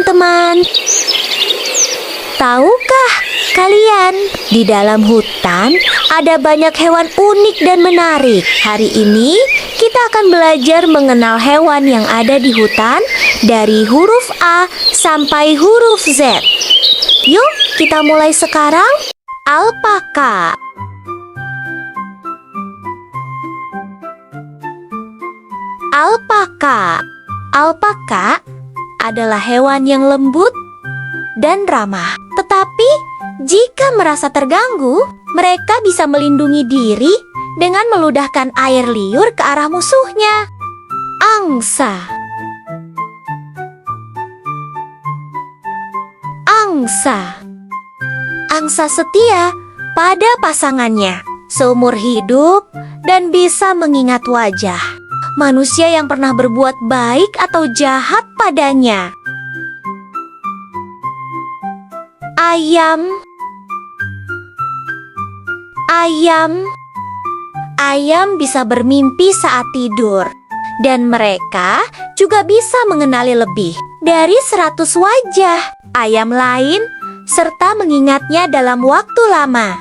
teman-teman. Tahukah kalian, di dalam hutan ada banyak hewan unik dan menarik. Hari ini kita akan belajar mengenal hewan yang ada di hutan dari huruf A sampai huruf Z. Yuk, kita mulai sekarang. Alpaka. Alpaka. Alpaka adalah hewan yang lembut dan ramah. Tetapi jika merasa terganggu, mereka bisa melindungi diri dengan meludahkan air liur ke arah musuhnya. Angsa. Angsa. Angsa setia pada pasangannya seumur hidup dan bisa mengingat wajah manusia yang pernah berbuat baik atau jahat padanya. Ayam. Ayam. Ayam bisa bermimpi saat tidur, dan mereka juga bisa mengenali lebih dari 100 wajah ayam lain serta mengingatnya dalam waktu lama.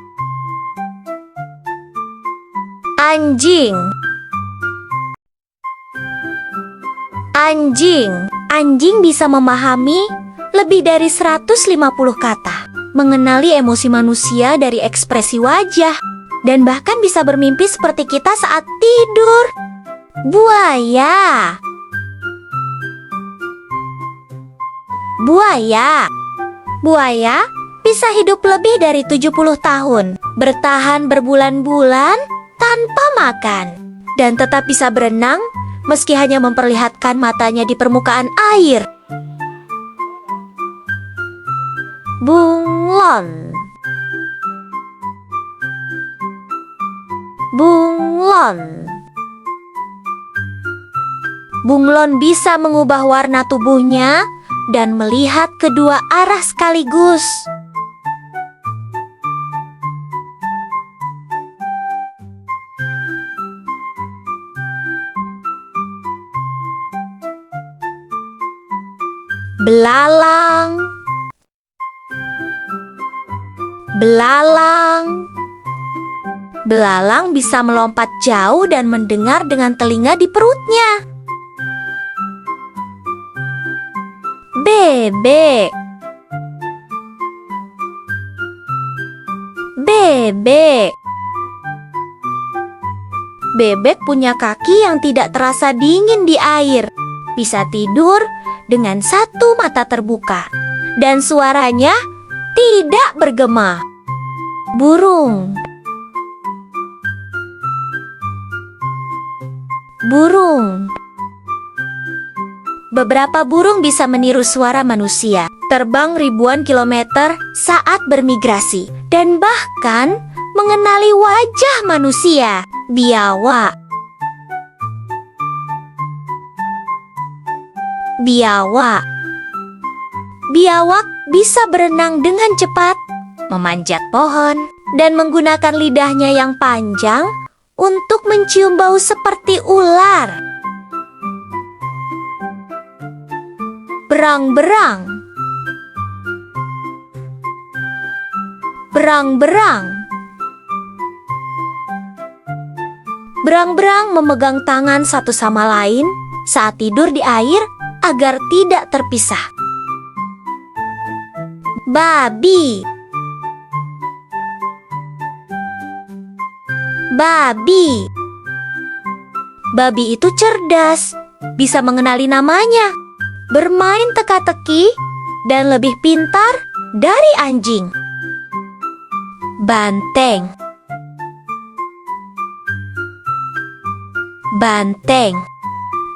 Anjing. Anjing. Anjing bisa memahami lebih dari 150 kata, mengenali emosi manusia dari ekspresi wajah, dan bahkan bisa bermimpi seperti kita saat tidur. Buaya. Buaya. Buaya bisa hidup lebih dari 70 tahun, bertahan berbulan-bulan tanpa makan, dan tetap bisa berenang meski hanya memperlihatkan matanya di permukaan air. Bunglon. Bunglon. Bunglon bisa mengubah warna tubuhnya dan melihat kedua arah sekaligus. Belalang. Belalang. Belalang bisa melompat jauh dan mendengar dengan telinga di perutnya. Bebek. Bebek. Bebek punya kaki yang tidak terasa dingin di air. Bisa tidur dengan satu mata terbuka, dan suaranya tidak bergema. Burung. Burung. Beberapa burung bisa meniru suara manusia, terbang ribuan kilometer saat bermigrasi, dan bahkan mengenali wajah manusia. Biawak. Biawak. Biawak bisa berenang dengan cepat, memanjat pohon, dan menggunakan lidahnya yang panjang untuk mencium bau seperti ular. Berang-berang. Berang-berang. Berang-berang memegang tangan satu sama lain saat tidur di air agar tidak terpisah. Babi. Babi. Babi itu cerdas, bisa mengenali namanya, bermain teka-teki, dan lebih pintar dari anjing. Banteng. Banteng.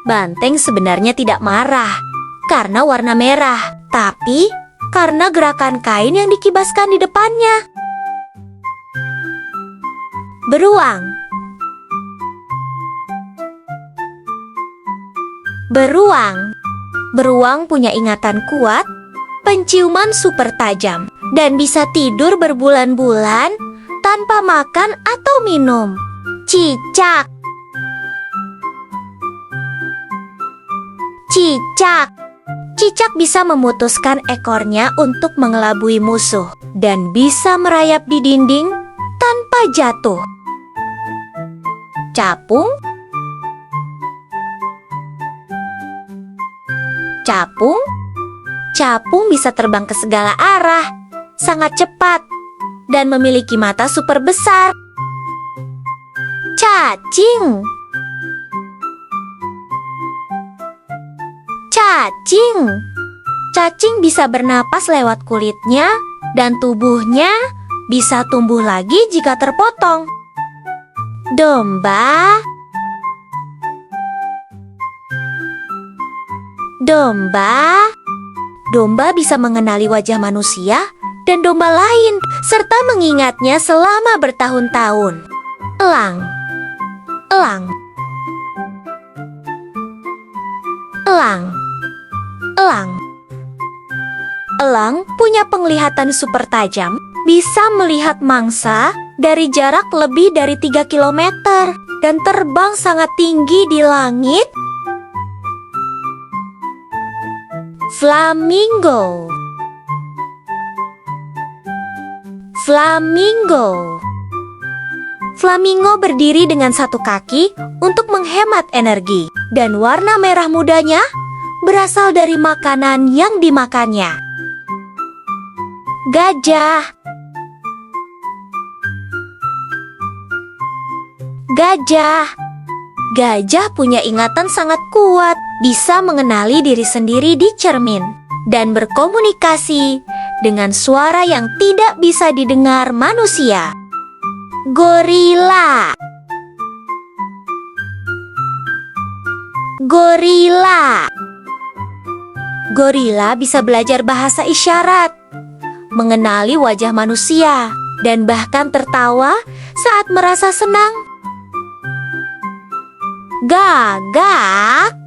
Banteng sebenarnya tidak marah karena warna merah, tapi karena gerakan kain yang dikibaskan di depannya. Beruang. Beruang. Beruang punya ingatan kuat, penciuman super tajam, dan bisa tidur berbulan-bulan tanpa makan atau minum. Cicak. Cicak. Cicak bisa memutuskan ekornya untuk mengelabui musuh dan bisa merayap di dinding tanpa jatuh. Capung. Capung. Capung bisa terbang ke segala arah, sangat cepat, dan memiliki mata super besar. Cacing. Cacing. Cacing bisa bernapas lewat kulitnya dan tubuhnya bisa tumbuh lagi jika terpotong. Domba. Domba. Domba bisa mengenali wajah manusia dan domba lain serta mengingatnya selama bertahun-tahun. Elang. Elang. Elang. Elang. Elang punya penglihatan super tajam, bisa melihat mangsa dari jarak lebih dari 3 kilometer dan terbang sangat tinggi di langit. Flamingo. Flamingo. Flamingo berdiri dengan satu kaki untuk menghemat energi, dan warna merah mudanya berasal dari makanan yang dimakannya. Gajah. Gajah. Gajah punya ingatan sangat kuat, bisa mengenali diri sendiri di cermin, dan berkomunikasi dengan suara yang tidak bisa didengar manusia. Gorila. Gorila. Gorila bisa belajar bahasa isyarat, mengenali wajah manusia, dan bahkan tertawa saat merasa senang. Gagak.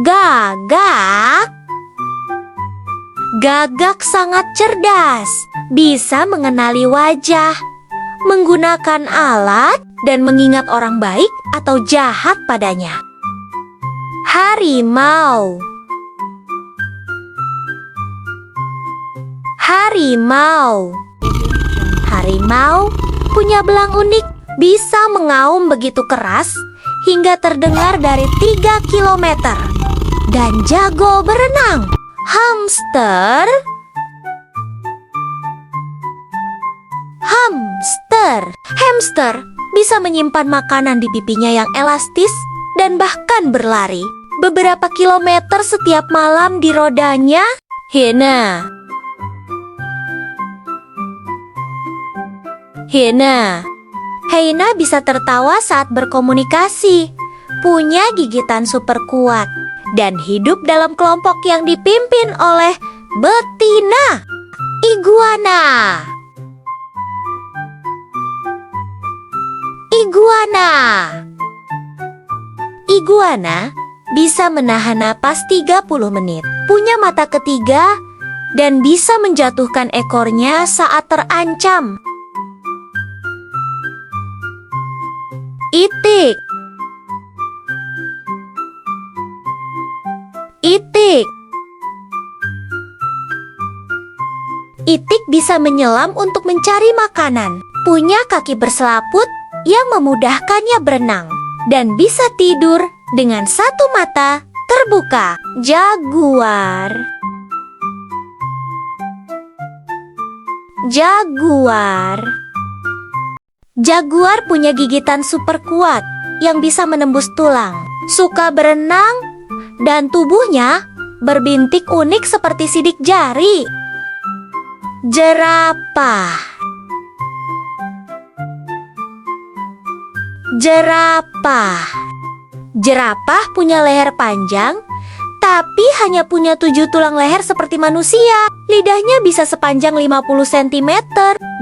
Gagak. Gagak sangat cerdas, bisa mengenali wajah, menggunakan alat, dan mengingat orang baik atau jahat padanya. Harimau. Harimau. Harimau punya belang unik, bisa mengaum begitu keras hingga terdengar dari 3 kilometer, dan jago berenang. Hamster. Hamster. Hamster bisa menyimpan makanan di pipinya yang elastis dan bahkan berlari beberapa kilometer setiap malam di rodanya. Hiena. Hiena. Hiena bisa tertawa saat berkomunikasi, punya gigitan super kuat, dan hidup dalam kelompok yang dipimpin oleh betina. Iguana. Iguana. Iguana bisa menahan napas 30 menit, punya mata ketiga, dan bisa menjatuhkan ekornya saat terancam. Itik. Itik. Itik bisa menyelam untuk mencari makanan, punya kaki berselaput yang memudahkannya berenang, dan bisa tidur dengan satu mata terbuka. Jaguar. Jaguar. Jaguar punya gigitan super kuat yang bisa menembus tulang, suka berenang, dan tubuhnya berbintik unik seperti sidik jari. Jerapah. Jerapah. Jerapah punya leher panjang, tapi hanya punya 7 tulang leher seperti manusia. Lidahnya bisa sepanjang 50 cm,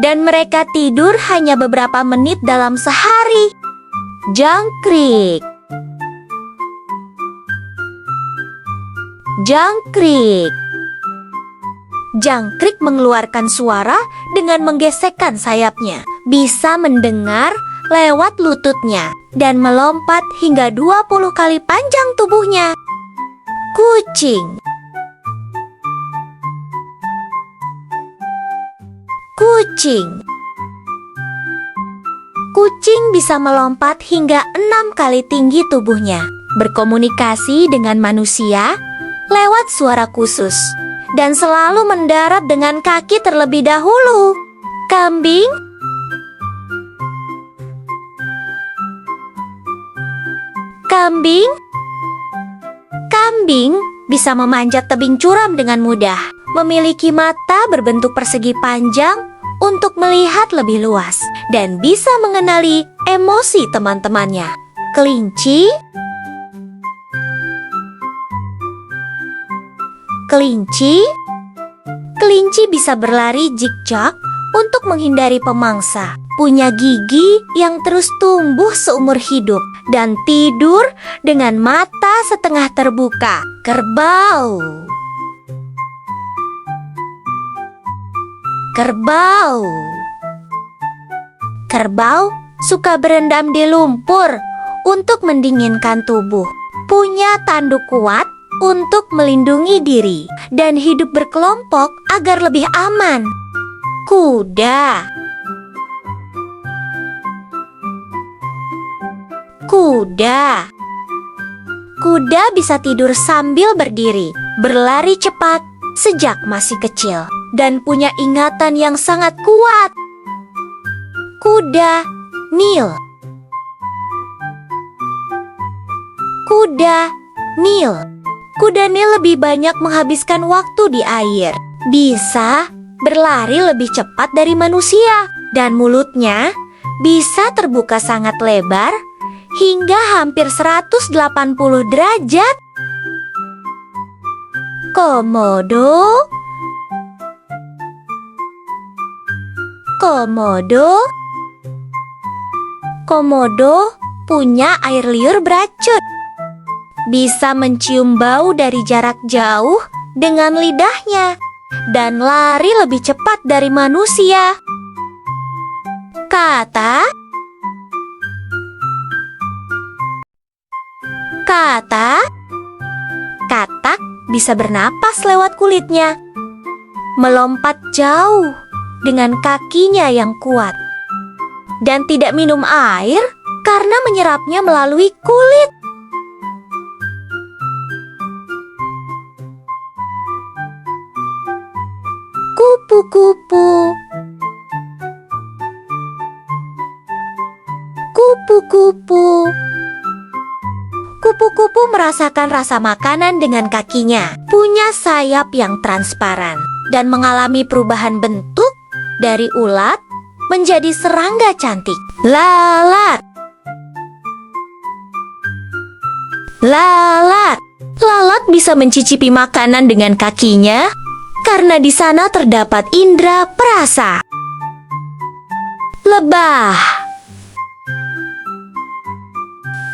dan mereka tidur hanya beberapa menit dalam sehari. Jangkrik. Jangkrik. Jangkrik mengeluarkan suara dengan menggesekkan sayapnya, bisa mendengar lewat lututnya dan melompat hingga 20 kali panjang tubuhnya. Kucing. Kucing. Kucing bisa melompat hingga 6 kali tinggi tubuhnya, berkomunikasi dengan manusia lewat suara khusus, dan selalu mendarat dengan kaki terlebih dahulu. Kambing. Kambing. Kambing bisa memanjat tebing curam dengan mudah, memiliki mata berbentuk persegi panjang untuk melihat lebih luas, dan bisa mengenali emosi teman-temannya. Kelinci. Kelinci. Kelinci bisa berlari zigzag untuk menghindari pemangsa, punya gigi yang terus tumbuh seumur hidup, dan tidur dengan mata setengah terbuka. Kerbau. Kerbau. Kerbau suka berendam di lumpur untuk mendinginkan tubuh, punya tanduk kuat untuk melindungi diri, dan hidup berkelompok agar lebih aman. Kuda. Kuda. Kuda bisa tidur sambil berdiri, berlari cepat sejak masih kecil, dan punya ingatan yang sangat kuat. Kuda Nil. Kuda Nil. Kuda Nil lebih banyak menghabiskan waktu di air, bisa berlari lebih cepat dari manusia, dan mulutnya bisa terbuka sangat lebar hingga hampir 180 derajat. Komodo. Komodo. Komodo punya air liur beracun, bisa mencium bau dari jarak jauh dengan lidahnya, dan lari lebih cepat dari manusia. Kata. Kata. Katak bisa bernapas lewat kulitnya, melompat jauh dengan kakinya yang kuat, dan tidak minum air karena menyerapnya melalui kulit. Kupu-kupu. Kupu-kupu. Kupu-kupu merasakan rasa makanan dengan kakinya, punya sayap yang transparan, dan mengalami perubahan bentuk dari ulat menjadi serangga cantik. Lalat. Lalat. Lalat bisa mencicipi makanan dengan kakinya karena di sana terdapat indera perasa. Lebah.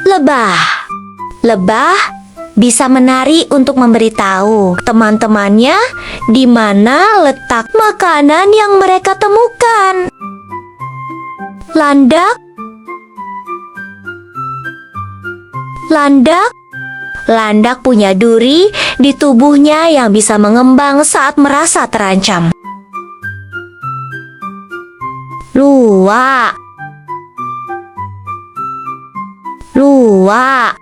Lebah. Lebah bisa menari untuk memberitahu teman-temannya di mana letak makanan yang mereka temukan. Landak. Landak. Landak punya duri di tubuhnya yang bisa mengembang saat merasa terancam. Luwak. Luwak.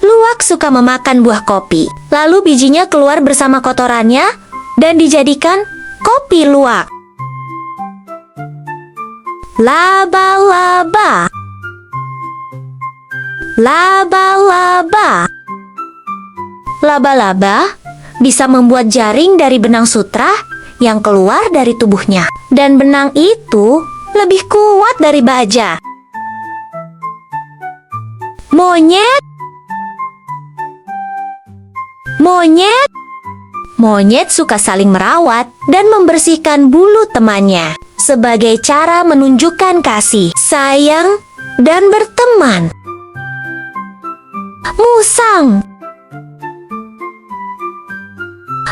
Luwak suka memakan buah kopi, lalu bijinya keluar bersama kotorannya dan dijadikan kopi luwak. Laba-laba. Laba-laba. Laba-laba bisa membuat jaring dari benang sutra yang keluar dari tubuhnya, dan benang itu lebih kuat dari baja. Monyet. Monyet. Monyet suka saling merawat dan membersihkan bulu temannya sebagai cara menunjukkan kasih, sayang, dan berteman. Musang.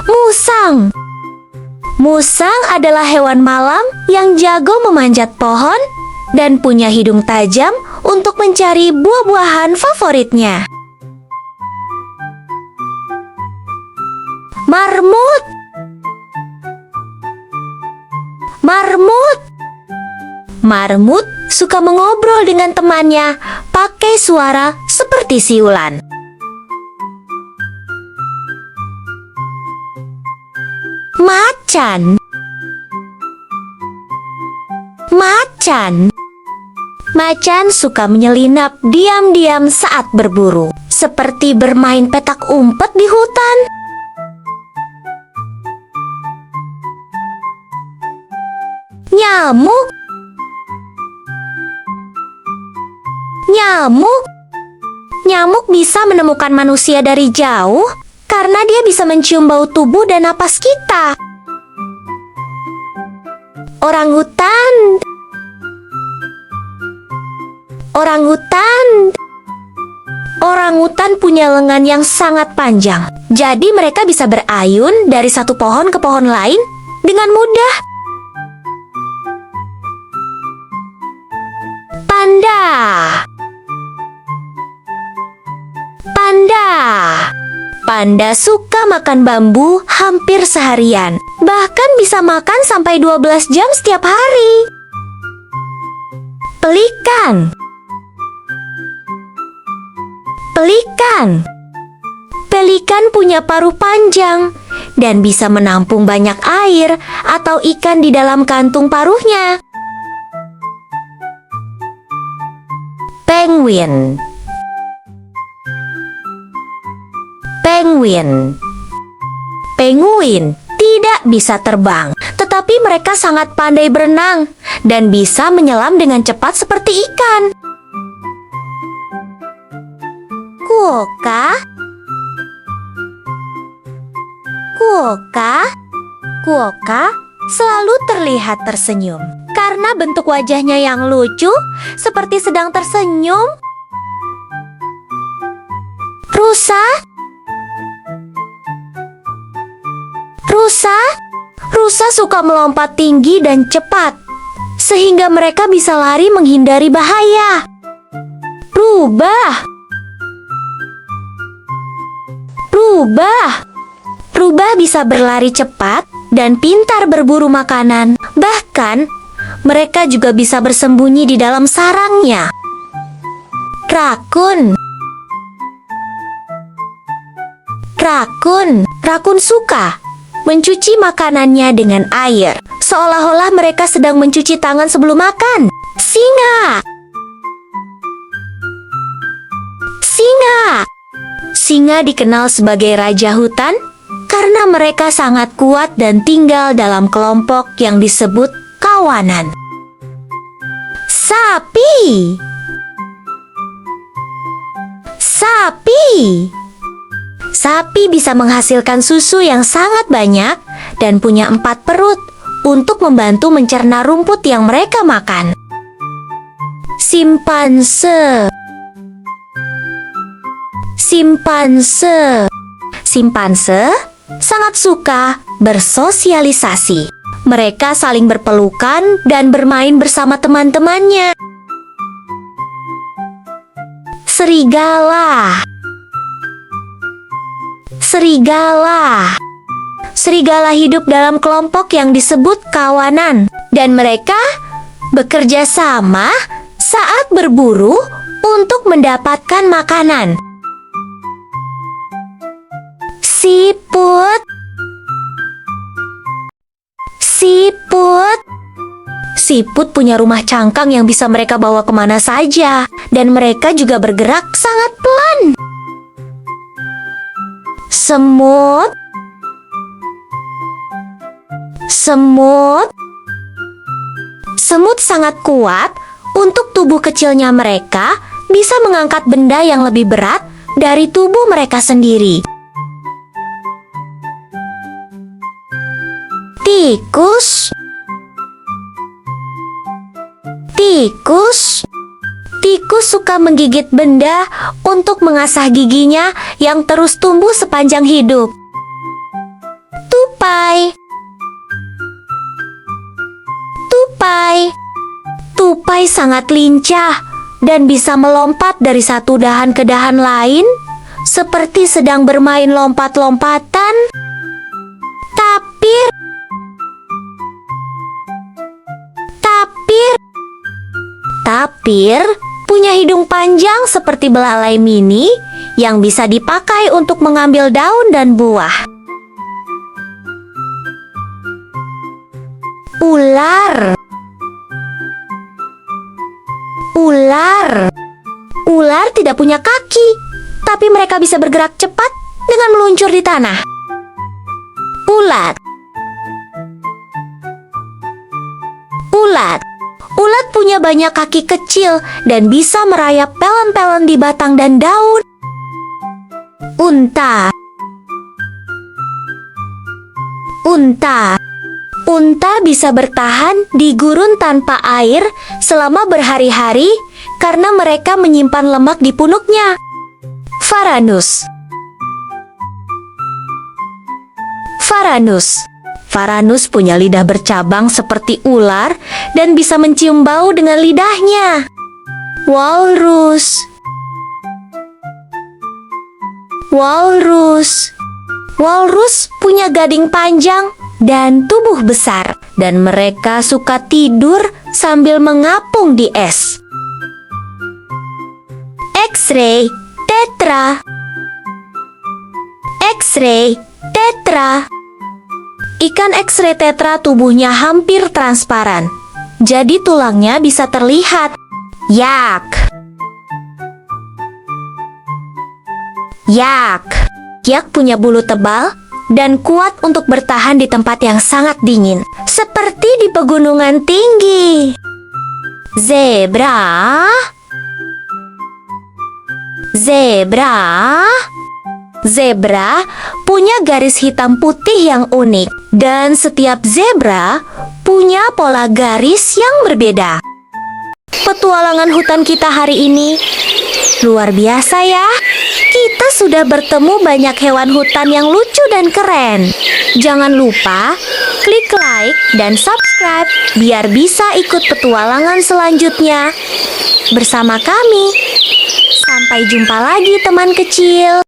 Musang. Musang adalah hewan malam yang jago memanjat pohon dan punya hidung tajam untuk mencari buah-buahan favoritnya. Marmut. Marmut. Marmut suka mengobrol dengan temannya pakai suara seperti siulan. Macan. Macan. Macan suka menyelinap diam-diam saat berburu, seperti bermain petak umpet di hutan. Nyamuk. Nyamuk. Nyamuk bisa menemukan manusia dari jauh karena dia bisa mencium bau tubuh dan napas kita. Orangutan. Orangutan. Orangutan punya lengan yang sangat panjang, jadi mereka bisa berayun dari satu pohon ke pohon lain dengan mudah. Panda. Panda. Panda suka makan bambu hampir seharian, bahkan bisa makan sampai 12 jam setiap hari. Pelikan. Pelikan. Pelikan punya paruh panjang dan bisa menampung banyak air atau ikan di dalam kantung paruhnya. Penguin. Penguin. Penguin tidak bisa terbang, tetapi mereka sangat pandai berenang dan bisa menyelam dengan cepat seperti ikan. Kuoka. Kuoka. Kuoka selalu terlihat tersenyum karena bentuk wajahnya yang lucu seperti sedang tersenyum. Rusa. Rusa. Rusa suka melompat tinggi dan cepat sehingga mereka bisa lari menghindari bahaya. Rubah. Rubah. Rubah bisa berlari cepat dan pintar berburu makanan. Bahkan, mereka juga bisa bersembunyi di dalam sarangnya. Rakun. Rakun. Rakun suka mencuci makanannya dengan air, seolah-olah mereka sedang mencuci tangan sebelum makan. Singa. Singa. Singa dikenal sebagai raja hutan karena mereka sangat kuat dan tinggal dalam kelompok yang disebut kawanan. Sapi. Sapi. Sapi bisa menghasilkan susu yang sangat banyak dan punya 4 perut untuk membantu mencerna rumput yang mereka makan. Simpanse. Simpanse. Simpanse sangat suka bersosialisasi. Mereka saling berpelukan dan bermain bersama teman-temannya. Serigala. Serigala. Serigala hidup dalam kelompok yang disebut kawanan, dan mereka bekerja sama saat berburu untuk mendapatkan makanan. Siput. Siput. Siput punya rumah cangkang yang bisa mereka bawa kemana saja, dan mereka juga bergerak sangat pelan. Semut. Semut. Semut sangat kuat. Untuk tubuh kecilnya mereka bisa mengangkat benda yang lebih berat dari tubuh mereka sendiri. Tikus. Tikus. Tikus suka menggigit benda untuk mengasah giginya yang terus tumbuh sepanjang hidup. Tupai. Tupai. Tupai Tupai sangat lincah dan bisa melompat dari satu dahan ke dahan lain, seperti sedang bermain lompat-lompatan. Tapir, tapir, tapir punya hidung panjang seperti belalai mini yang bisa dipakai untuk mengambil daun dan buah. Ular, ular, ular tidak punya kaki, tapi mereka bisa bergerak cepat dengan meluncur di tanah. Ulat, ulat, ulat punya banyak kaki kecil dan bisa merayap pelan-pelan di batang dan daun. Unta, unta, unta bisa bertahan di gurun tanpa air selama berhari-hari karena mereka menyimpan lemak di punuknya. Varanus, varanus, varanus punya lidah bercabang seperti ular dan bisa mencium bau dengan lidahnya. Walrus, walrus, walrus punya gading panjang dan tubuh besar, dan mereka suka tidur sambil mengapung di es. X-ray tetra, X-ray tetra. Ikan X-ray tetra tubuhnya hampir transparan, jadi tulangnya bisa terlihat. Yak, yak, yak punya bulu tebal dan kuat untuk bertahan di tempat yang sangat dingin, seperti di pegunungan tinggi. Zebra, zebra, zebra punya garis hitam putih yang unik, dan setiap zebra punya pola garis yang berbeda. Petualangan hutan kita hari ini luar biasa ya. Kita sudah bertemu banyak hewan hutan yang lucu dan keren. Jangan lupa klik like dan subscribe biar bisa ikut petualangan selanjutnya bersama kami. Sampai jumpa lagi teman kecil.